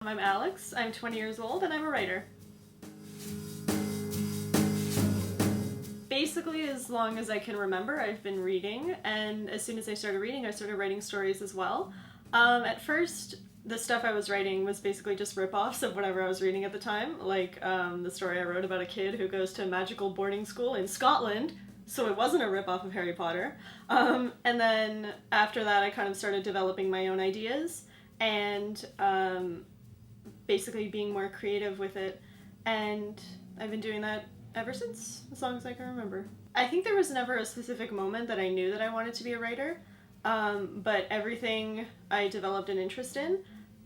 I'm Alex, I'm 20 years old, and I'm a writer. Basically, as long as I can remember, I've been reading, and as soon as I started reading, I started writing stories as well. At first, the stuff I was writing was basically just rip-offs of whatever I was reading at the time, like the story I wrote about a kid who goes to a magical boarding school in Scotland, so it wasn't a rip-off of Harry Potter. And then after that, I kind of started developing my own ideas, and basically being more creative with it, and I've been doing that ever since, as long as I can remember. I think there was never a specific moment that I knew that I wanted to be a writer, but everything I developed an interest in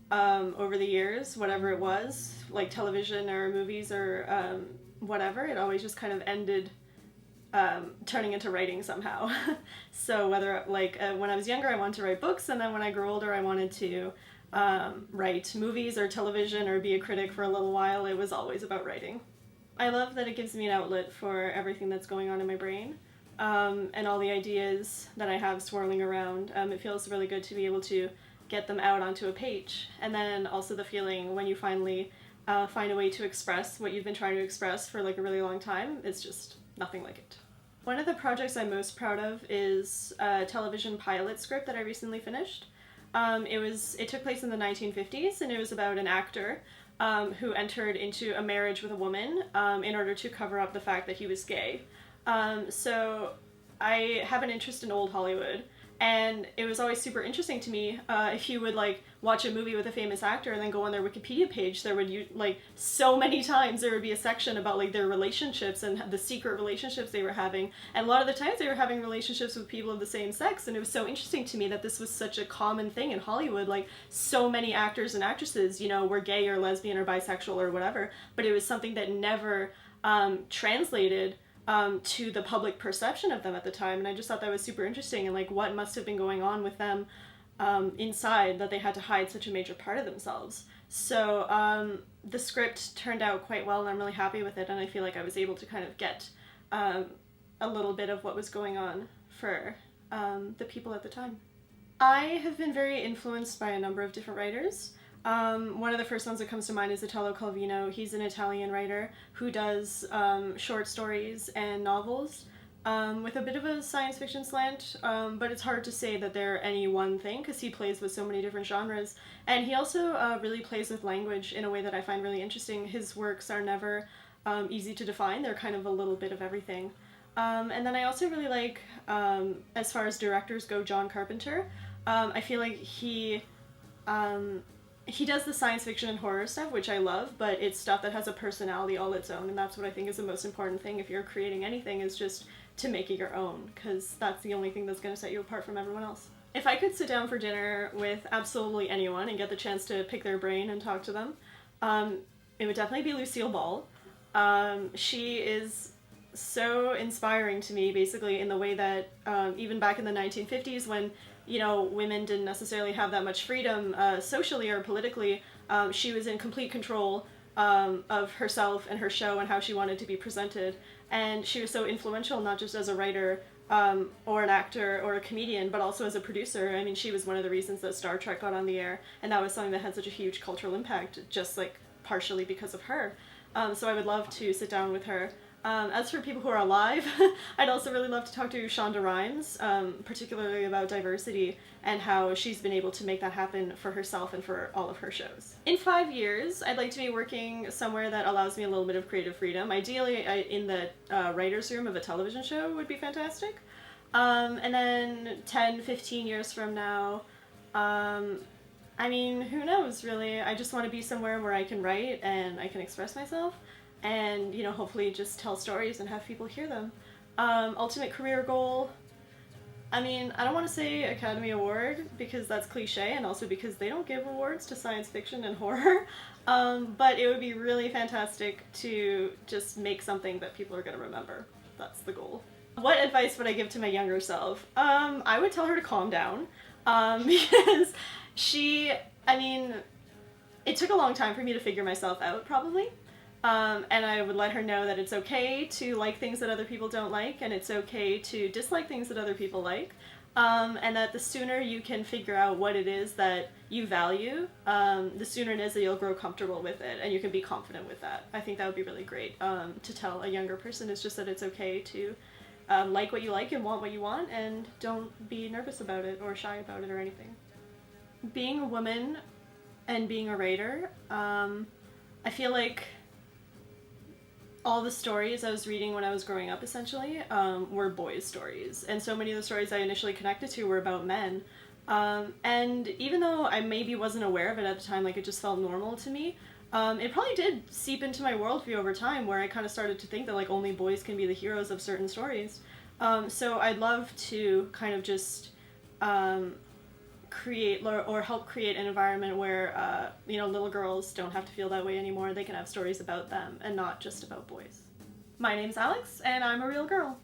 over the years, whatever it was, like television or movies or whatever, it always just kind of ended turning into writing somehow. So whether, like, when I was younger I wanted to write books, and then when I grew older I wanted to write movies or television or be a critic for a little while, it was always about writing. I love that it gives me an outlet for everything that's going on in my brain, and all the ideas that I have swirling around. It feels really good to be able to get them out onto a page, and then also the feeling when you finally find a way to express what you've been trying to express for like a really long time. It's just nothing like it. One of the projects I'm most proud of is a television pilot script that I recently finished. It took place in the 1950s, and it was about an actor who entered into a marriage with a woman in order to cover up the fact that he was gay. So I have an interest in old Hollywood, and it was always super interesting to me if you would like watch a movie with a famous actor and then go on their Wikipedia page, there would like so many times there would be a section about like their relationships and the secret relationships they were having, and a lot of the times they were having relationships with people of the same sex, and it was so interesting to me that this was such a common thing in Hollywood. Like, so many actors and actresses, you know, were gay or lesbian or bisexual or whatever, but it was something that never translated to the public perception of them at the time, and I just thought that was super interesting, and like what must have been going on with them inside that they had to hide such a major part of themselves. So the script turned out quite well, and I'm really happy with it, and I feel like I was able to kind of get a little bit of what was going on for the people at the time. I have been very influenced by a number of different writers. One of the first ones that comes to mind is Italo Calvino. He's an Italian writer who does short stories and novels with a bit of a science fiction slant, but it's hard to say that they're any one thing because he plays with so many different genres. And he also really plays with language in a way that I find really interesting. His works are never easy to define. They're kind of a little bit of everything. And then I also really like, as far as directors go, John Carpenter. I feel like he does the science fiction and horror stuff, which I love, but it's stuff that has a personality all its own, and that's what I think is the most important thing if you're creating anything, is just to make it your own, because that's the only thing that's going to set you apart from everyone else. If I could sit down for dinner with absolutely anyone and get the chance to pick their brain and talk to them, it would definitely be Lucille Ball. She is so inspiring to me, basically, in the way that even back in the 1950s, when, you know, women didn't necessarily have that much freedom socially or politically, she was in complete control of herself and her show and how she wanted to be presented. And she was so influential, not just as a writer or an actor or a comedian, but also as a producer. I mean, she was one of the reasons that Star Trek got on the air, and that was something that had such a huge cultural impact, just like partially because of her. So I would love to sit down with her. As for people who are alive, I'd also really love to talk to Shonda Rhimes, particularly about diversity and how she's been able to make that happen for herself and for all of her shows. In 5 years, I'd like to be working somewhere that allows me a little bit of creative freedom. Ideally, in the writer's room of a television show would be fantastic. And then 10, 15 years from now, I mean, who knows, really? I just want to be somewhere where I can write and I can express myself, and, you know, hopefully just tell stories and have people hear them. Ultimate career goal, I mean, I don't want to say Academy Award because that's cliche, and also because they don't give awards to science fiction and horror, but it would be really fantastic to just make something that people are going to remember. That's the goal. What advice would I give to my younger self? I would tell her to calm down, because I mean, it took a long time for me to figure myself out, probably. And I would let her know that it's okay to like things that other people don't like, and it's okay to dislike things that other people like. And that the sooner you can figure out what it is that you value, the sooner it is that you'll grow comfortable with it and you can be confident with that. I think that would be really great to tell a younger person. It's just that it's okay to like what you like and want what you want, and don't be nervous about it or shy about it or anything. Being a woman and being a writer, I feel like all the stories I was reading when I was growing up, essentially, were boys' stories. And so many of the stories I initially connected to were about men. And even though I maybe wasn't aware of it at the time, like it just felt normal to me, it probably did seep into my worldview over time, where I kind of started to think that like only boys can be the heroes of certain stories. So I'd love to kind of just create or help create an environment where little girls don't have to feel that way anymore. They can have stories about them and not just about boys. My name's Alex, and I'm a real girl.